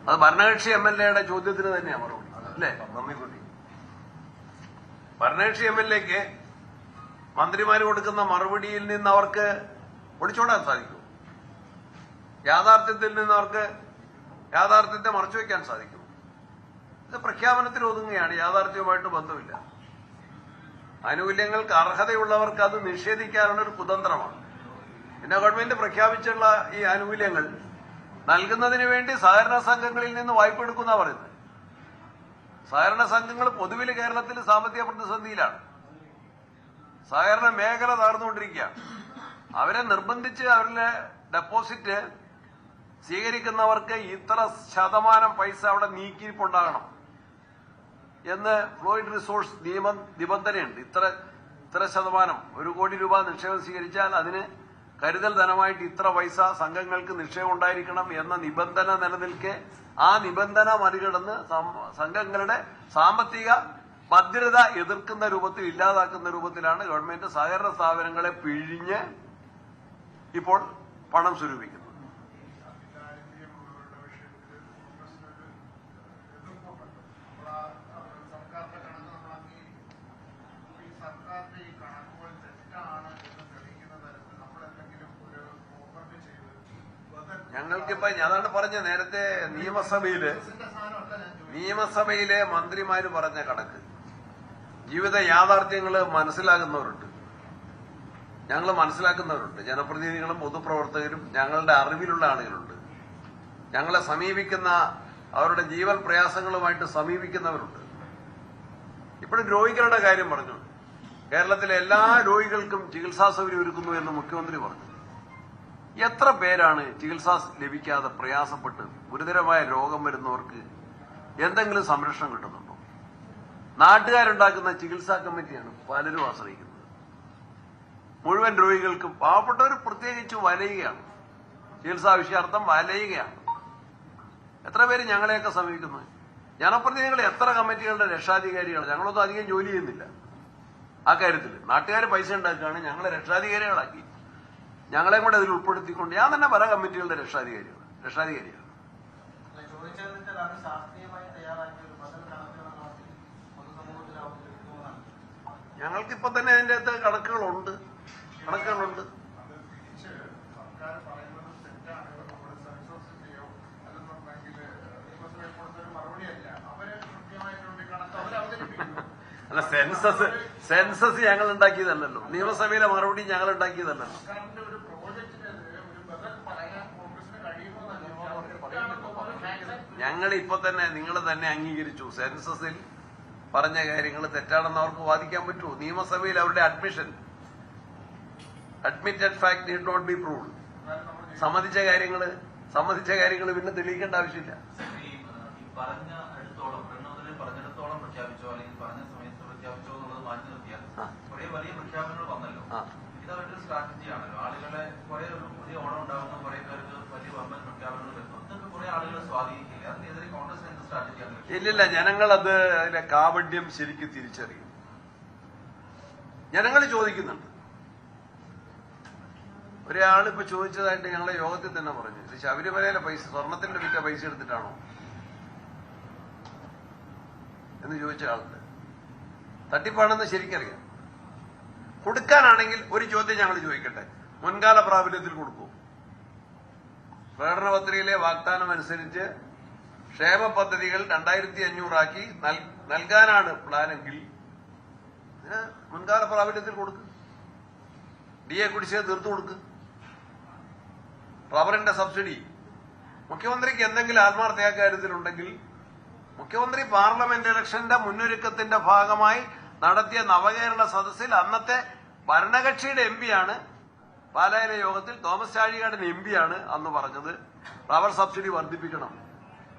അത് ഭരണകക്ഷി MLA ചോദ്യത്തിന് തന്നെയാണ് മറുപടി അല്ലേ? നന്ദിക്കുട്ടി, ഭരണകക്ഷി MLAക്ക് മന്ത്രിമാര് കൊടുക്കുന്ന മറുപടിയിൽ നിന്ന് അവർക്ക് ഒളിച്ചോടാൻ സാധിക്കും. യാഥാർത്ഥ്യത്തിൽ നിന്ന് അവർക്ക് യാഥാർത്ഥ്യത്തെ മറച്ചുവെക്കാൻ സാധിക്കും. ഇത് പ്രഖ്യാപനത്തിൽ ഒതുങ്ങുകയാണ്, യാഥാർത്ഥ്യവുമായിട്ട് ബന്ധമില്ല. ആനുകൂല്യങ്ങൾക്ക് അർഹതയുള്ളവർക്ക് അത് നിഷേധിക്കാനുള്ള ഒരു കുതന്ത്രമാണ്. പിന്നെ ഗവൺമെന്റ് പ്രഖ്യാപിച്ചുള്ള ഈ ആനുകൂല്യങ്ങൾ നൽകുന്നതിന് വേണ്ടി സഹകരണ സംഘങ്ങളിൽ നിന്ന് വായ്പ എടുക്കുന്ന പറയുന്നത്. സഹകരണ സംഘങ്ങൾ പൊതുവിൽ കേരളത്തിൽ സാമ്പത്തിക പ്രതിസന്ധിയിലാണ്. സഹകരണ മേഖല തകർന്നുകൊണ്ടിരിക്കുകയാണ്. അവരെ നിർബന്ധിച്ച് അവരുടെ ഡെപ്പോസിറ്റ് സ്വീകരിക്കുന്നവർക്ക് ഇത്ര ശതമാനം പൈസ അവിടെ നീക്കിയിരിപ്പുണ്ടാകണം എന്ന് ഫ്ലോയിഡ് റിസോഴ്സ് നിബന്ധനയുണ്ട്. ഇത്ര ശതമാനം, 1 കോടി രൂപ നിക്ഷേപം സ്വീകരിച്ചാൽ അതിന് കരുതൽ ധനമായിട്ട് ഇത്ര പൈസ സംഘങ്ങൾക്ക് നിക്ഷേപം ഉണ്ടായിരിക്കണം എന്ന നിബന്ധന നിലനിൽക്കെ ആ നിബന്ധന മറികടന്ന് സംഘങ്ങളുടെ സാമ്പത്തിക ഭദ്രത എതിർക്കുന്ന രൂപത്തിൽ, ഇല്ലാതാക്കുന്ന രൂപത്തിലാണ് ഗവൺമെന്റ് സഹകരണ സ്ഥാപനങ്ങളെ പിഴിഞ്ഞ് ഇപ്പോൾ പണം സ്വരൂപിക്കുന്നത്. ഞങ്ങൾക്കിപ്പോ അതാണ് പറഞ്ഞ നേരത്തെ നിയമസഭയിലെ മന്ത്രിമാര് പറഞ്ഞ കണക്ക് ജീവിത യാഥാർത്ഥ്യങ്ങള് മനസ്സിലാകുന്നവരുണ്ട്, ഞങ്ങൾ മനസ്സിലാക്കുന്നവരുണ്ട്. ജനപ്രതിനിധികളും പൊതുപ്രവർത്തകരും ഞങ്ങളുടെ അറിവിലുള്ള ആളുകളുണ്ട്. ഞങ്ങളെ സമീപിക്കുന്ന, അവരുടെ ജീവൽ പ്രയാസങ്ങളുമായിട്ട് സമീപിക്കുന്നവരുണ്ട്. ഇപ്പോഴും രോഗികളുടെ കാര്യം പറഞ്ഞു. കേരളത്തിലെ എല്ലാ രോഗികൾക്കും ചികിത്സാ സൗകര്യം ഒരുക്കുന്നു എന്ന് മുഖ്യമന്ത്രി പറഞ്ഞു. എത്ര പേരാണ് ചികിത്സ ലഭിക്കാതെ പ്രയാസപ്പെട്ട് ഗുരുതരമായ രോഗം വരുന്നവർക്ക് എന്തെങ്കിലും സംരക്ഷണം കിട്ടുന്നുണ്ടോ? നാട്ടുകാരുണ്ടാക്കുന്ന ചികിത്സാ കമ്മിറ്റിയാണ് പലരും ആശ്രയിക്കുന്നത്. മുഴുവൻ രോഗികൾക്കും, പാവപ്പെട്ടവർ പ്രത്യേകിച്ച് വലയുകയാണ്, ചികിത്സാ വിഷയാർത്ഥം വലയുകയാണ്. എത്ര പേര് ഞങ്ങളെയൊക്കെ സമീപിക്കുന്നത്? ജനപ്രതിനിധികൾ എത്ര കമ്മിറ്റികളുടെ രക്ഷാധികാരികൾ? ഞങ്ങളൊന്നും അധികം ജോലി ചെയ്യുന്നില്ല ആ കാര്യത്തിൽ. നാട്ടുകാർ പൈസ ഉണ്ടാക്കുകയാണ്, ഞങ്ങളെ രക്ഷാധികാരികളാക്കി, ഞങ്ങളെ കൂടെ അതിൽ ഉൾപ്പെടുത്തിക്കൊണ്ട് ഞാൻ തന്നെ പല കമ്മിറ്റികളുടെ രക്ഷാധികാരിയാണ്. ഞങ്ങൾക്കിപ്പോ തന്നെ അതിന്റെ അകത്ത് കണക്കുകളുണ്ട്. അല്ല, സെൻസസ് ഞങ്ങൾ ഉണ്ടാക്കിയതല്ലല്ലോ, നിയമസഭയിലെ മറുപടി ഞങ്ങൾ ഉണ്ടാക്കിയതല്ലല്ലോ. ഞങ്ങൾ ഇപ്പൊ തന്നെ, നിങ്ങൾ തന്നെ അംഗീകരിച്ചു, സെൻസസിൽ പറഞ്ഞ കാര്യങ്ങൾ തെറ്റാണെന്ന് അവർക്ക് വാദിക്കാൻ പറ്റുമോ? നിയമസഭയിൽ അവരുടെ admitted fact need not be proved. സമ്മതിച്ച കാര്യങ്ങൾ പിന്നെ തെളിയിക്കേണ്ട ആവശ്യമില്ല. വലിയ പ്രഖ്യാപനങ്ങൾ വന്നല്ലോ, ഇതവരുടെ സ്ട്രാറ്റജിയാണല്ലോ. ആളുകളെ കുറെ പുതിയ ഓണം ഉണ്ടാകുന്ന കുറെ പേർക്ക് വലിയ വമ്പൻ പ്രഖ്യാപനങ്ങൾ വരുന്നു. അതൊക്കെ കുറെ ആളുകളെ സ്വാധീനിക്കില്ല. അതിനെതിരെ കോൺഗ്രസ് എന്ത് സ്ട്രാറ്റജിയാണ്? ഇല്ലില്ല, ജനങ്ങൾ അതിലെ കാപഢ്യം ശരിക്കും തിരിച്ചറിയും. ജനങ്ങൾ ചോദിക്കുന്നുണ്ട്. ഒരാളിപ്പോ ചോദിച്ചതായിട്ട് ഞങ്ങളെ യോഗത്തിൽ തന്നെ പറഞ്ഞു, ഇത് ശബരിമലയിലെ പൈസ, സ്വർണത്തിന്റെ വിറ്റ പൈസ എടുത്തിട്ടാണോ എന്ന് ചോദിച്ച ആളുണ്ട്. തട്ടിപ്പാണെന്ന് ശരിക്കറിയാം. കൊടുക്കാനാണെങ്കിൽ ഒരു ചോദ്യം ഞങ്ങൾ ചോദിക്കട്ടെ, മുൻകാല പ്രാബല്യത്തിൽ കൊടുക്കൂ? പ്രകടന പത്രികയിലെ വാഗ്ദാനം അനുസരിച്ച് ക്ഷേമ പദ്ധതികൾ 2500 ആക്കി നൽകാനാണ് പ്ലാനെങ്കിൽ മുൻകാല പ്രാബല്യത്തിൽ കൊടുക്ക്. DA കുടിശ്ശിക തീർത്തു കൊടുക്ക്. റബ്ബറിന്റെ സബ്സിഡി, മുഖ്യമന്ത്രിക്ക് എന്തെങ്കിലും ആത്മാർത്ഥത കാര്യത്തിലുണ്ടെങ്കിൽ മുഖ്യമന്ത്രി പാർലമെന്റ് ഇലക്ഷന്റെ മുന്നൊരുക്കത്തിന്റെ ഭാഗമായി നടത്തിയ നവകേരള സദസ്സിൽ അന്നത്തെ ഭരണകക്ഷിയുടെ MP-യാണ്, പാലായിലെ യോഗത്തിൽ തോമസ് ചാഴികാടൻ MP-യാണ് അന്ന് പറഞ്ഞത് റബ്ബർ സബ്സിഡി വർദ്ധിപ്പിക്കണം.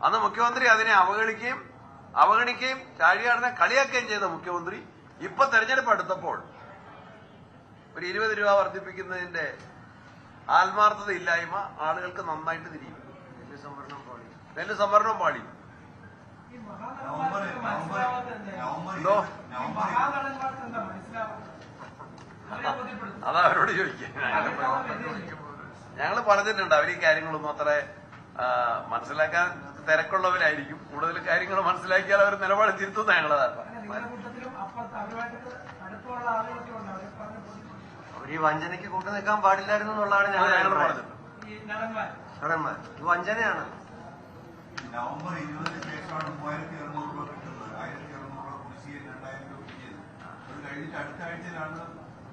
അന്ന് മുഖ്യമന്ത്രി അതിനെ അവഗണിക്കുകയും ചാഴികാടനെ കളിയാക്കുകയും ചെയ്ത മുഖ്യമന്ത്രി ഇപ്പൊ തെരഞ്ഞെടുപ്പ് അടുത്തപ്പോൾ ഒരു 20 രൂപ വർദ്ധിപ്പിക്കുന്നതിന്റെ ആത്മാർത്ഥത ഇല്ലായ്മ ആളുകൾക്ക് നന്നായിട്ട് തിരിയും. നെല്ല് സംവരണം പാളി. അതാ അവരോട് ചോദിക്കാം. ഞങ്ങൾ പറഞ്ഞിട്ടുണ്ട്, അവർ ഈ കാര്യങ്ങളൊന്നും അത്ര മനസ്സിലാക്കാൻ തിരക്കുള്ളവരായിരിക്കും. കൂടുതൽ കാര്യങ്ങൾ മനസ്സിലാക്കിയാൽ അവർ നിലപാട് തിരുത്തുന്ന ഞങ്ങളതാണ്. അവർ ഈ വഞ്ചനയ്ക്ക് കൂട്ടു നിൽക്കാൻ പാടില്ലായിരുന്നു എന്നുള്ളതാണ് ഞങ്ങൾ പറഞ്ഞത്. നടന്മാർ ഇത് വഞ്ചനയാണ്. നവംബർ 20 ശേഷമാണ് 3200 രൂപ കിട്ടുന്നത്. 1200 രൂപ കുടിശ്ശിക 2000 രൂപ കിട്ടിയത്. അത് കഴിഞ്ഞിട്ട് അടുത്ത ആഴ്ചയിലാണ്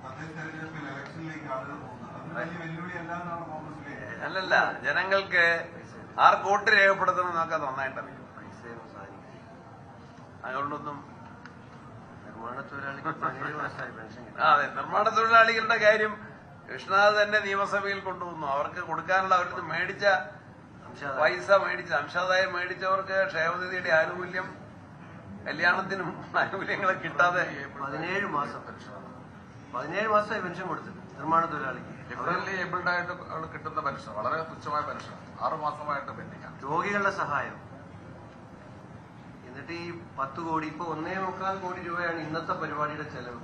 തദ്ദേശ തെരഞ്ഞെടുപ്പിൽ ഇലക്ഷനിലേക്ക് ആളുകൾ പോകുന്നത്. അത് വലിയ വെല്ലുവിളി അല്ലാന്നാണ് കോൺഗ്രസിലേക്ക്. അല്ലല്ല, ജനങ്ങൾക്ക് ആർക്ക് വോട്ട് രേഖപ്പെടുത്തണം എന്നൊക്കെ നന്നായിട്ടറിയും. അതുകൊണ്ടൊന്നും നിർമ്മാണ തൊഴിലാളിക്ക് 17 വർഷമായി പെൻഷൻ കിട്ടും. അതെ, നിർമ്മാണ തൊഴിലാളികളുടെ കാര്യം കൃഷ്ണനാഥ് തന്നെ നിയമസഭയിൽ കൊണ്ടുവന്നു. അവർക്ക് കൊടുക്കാനുള്ള അവർക്ക് മേടിച്ച പൈസ മേടിച്ച അംശാദായം മേടിച്ചവർക്ക് ക്ഷേമനിധിയുടെ ആനുകൂല്യം കല്യാണത്തിനും ആനുകൂല്യങ്ങളെ കിട്ടാതെ 17 മാസം പെൻഷൻ 17 മാസമായി പെൻഷൻ കൊടുത്തിട്ട് നിർമ്മാണ തൊഴിലാളിക്ക്. ലിബറലി ഏബിൾഡ് ആയിട്ട് കിട്ടുന്ന പെൻഷൻ വളരെ തുച്ഛമായ പെൻഷൻ 6 മാസമായിട്ട് പെൻഡിങ്ങാണ്. രോഗികളുടെ സഹായം. എന്നിട്ട് ഈ 10 കോടി ഇപ്പൊ 1.25 കോടി രൂപയാണ് ഇന്നത്തെ പരിപാടിയുടെ ചെലവ്.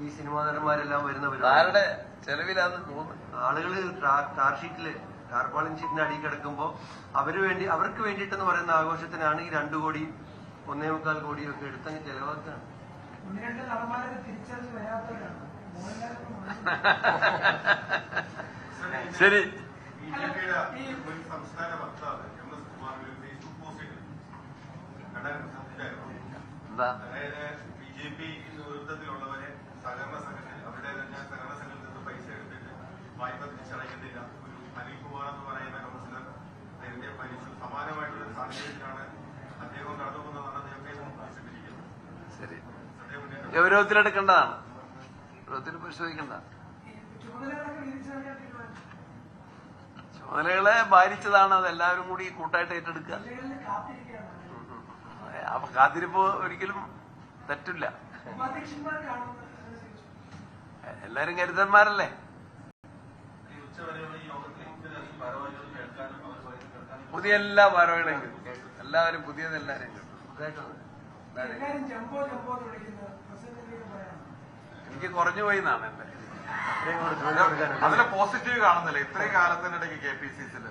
ഈ സിനിമാ നടന്മാരെല്ലാം വരുന്ന പരിപാടി ആരുടെ ചെലവിലാന്ന് തോന്നുന്നു. ആളുകൾ കാർ ഷീറ്റില് കാർപാളിൻ ഷീറ്റിന്റെ അടിയിൽ കിടക്കുമ്പോ അവർക്ക് വേണ്ടിയിട്ടെന്ന് പറയുന്ന ആഘോഷത്തിനാണ് ഈ 2 കോടി 1.25 കോടിയും ഒക്കെ എടുത്തങ്ങ് ചെലവാക്കുകയാണ്. ശരി. ബിജെപിയുടെ മുൻ സംസ്ഥാന വക്താവ് MS കുമാറിന്റെ ഫേസ്ബുക്ക് പോസ്റ്റിൽ കണ്ടാൽ ശ്രദ്ധിച്ചായിരുന്നു. എന്താ അതായത് ബിജെപി നേതൃത്വത്തിലുള്ളവരെ സഹകരണ സംഘത്തിൽ അവരുടെ സഹകരണ സംഘത്തിൽ നിന്ന് പൈസ എടുത്തിട്ട് വായ്പ തിരിച്ചടയ്ക്കുന്നില്ല. ഒരു അനിൽകുമാർ എന്ന് പറയുന്ന കൗൺസിലർ നേരത്തെ മരിച്ചു. സമാനമായിട്ടുള്ള ഒരു സാഹചര്യത്തിലാണ് അദ്ദേഹം കടന്നുപോകുന്നതാണ് അദ്ദേഹം ആവശ്യപ്പെട്ടിരിക്കുന്നത്. ശരി, ഗൗരവത്തിലെടുക്കേണ്ടതാണ്, ഗൗരവത്തിൽ പരിശോധിക്കേണ്ട. ചുമതലകളെ ഭാരിച്ചതാണ്, അത് എല്ലാവരും കൂടി കൂട്ടായിട്ട് ഏറ്റെടുക്കുക. അപ്പൊ കാത്തിരിപ്പ് ഒരിക്കലും തെറ്റില്ല. എല്ലാരും കരുതന്മാരല്ലേ. ഉച്ചവരെയുള്ള ഈ യോഗത്തിൽ ഇത്രയധികം ഭാരവാഹികൾ കേൾക്കാനും അവർ പറയുന്നത് കേൾക്കാനും പുതിയ എല്ലാ ഭാരവാഹികളെയും കിട്ടും. എല്ലാവരും പുതിയതെല്ലാവരെയും കിട്ടും. എനിക്ക് കുറഞ്ഞു പോയി എന്നാണ് എന്റെ. അതിലെ പോസിറ്റീവ് കാണുന്നില്ല. ഇത്രയും കാലത്തിനിടയ്ക്ക് KPCCയിൽ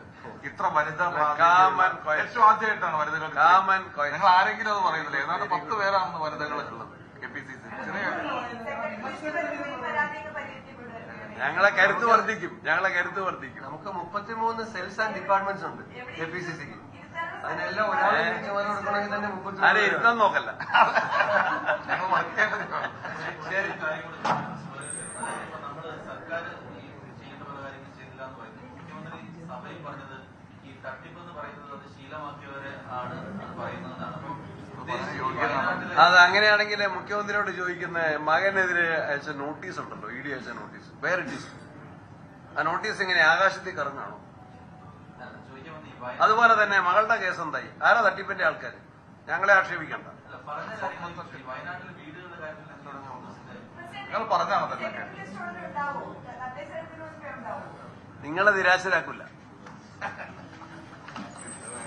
ഇത്ര വനിതാ കാമൻ ഏറ്റവും ആദ്യമായിട്ടാണ് വനിതകൾ. കാമൻ നിങ്ങൾ ആരെങ്കിലും അത് പറയുന്നില്ല. ഏതാണ്ട് 10 പേരാണെന്ന് വനിതകളുള്ളത് KPCC. ഞങ്ങളെ കരുത്ത് വർദ്ധിക്കും, ഞങ്ങളെ കരുത്ത് വർദ്ധിക്കും. നമുക്ക് 33 സെൽസ് ആൻഡ് ഡിപ്പാർട്ട്മെന്റ്സ് ഉണ്ട് KPCCക്ക്. അതിനെല്ലാം ഒരാളെ ചുമതല കൊടുക്കണമെങ്കിൽ തന്നെ 33 ആരെ ഇരുത്താൻ നോക്കല്ല. ഞങ്ങൾ മറക്കേണ്ടത് ശരി കാര്യങ്ങൾ നമ്മള് സർക്കാർ ഈ ചെയ്യേണ്ട പല കാര്യങ്ങൾ ചെയ്തില്ല എന്ന് പറയുന്നത്. മുഖ്യമന്ത്രി സഭയിൽ പറഞ്ഞത് ഈ തട്ടിപ്പ് എന്ന് പറയുന്നത് അത് ശീലമാക്കിയവരെ ആണ് അത് പറയുന്നതെന്നാണ്. അത് അങ്ങനെയാണെങ്കിൽ മുഖ്യമന്ത്രിയോട് ചോദിക്കുന്ന മകനെതിരെ അയച്ച നോട്ടീസ് ഉണ്ടല്ലോ, ED അയച്ച നോട്ടീസ്, വേറെ ആ നോട്ടീസ് എങ്ങനെ ആകാശത്തിൽ കറങ്ങാണോ? അതുപോലെ തന്നെ മകളുടെ കേസ് എന്തായി? ആരാ തട്ടിപ്പിന്റെ ആൾക്കാർ? ഞങ്ങളെ ആക്ഷേപിക്കണ്ട. വയനാട്ടിലെ വീടുകളുടെ കാര്യത്തിൽ നിങ്ങൾ പറഞ്ഞാണതല്ല. നിങ്ങളെ നിരാശരാക്കില്ല.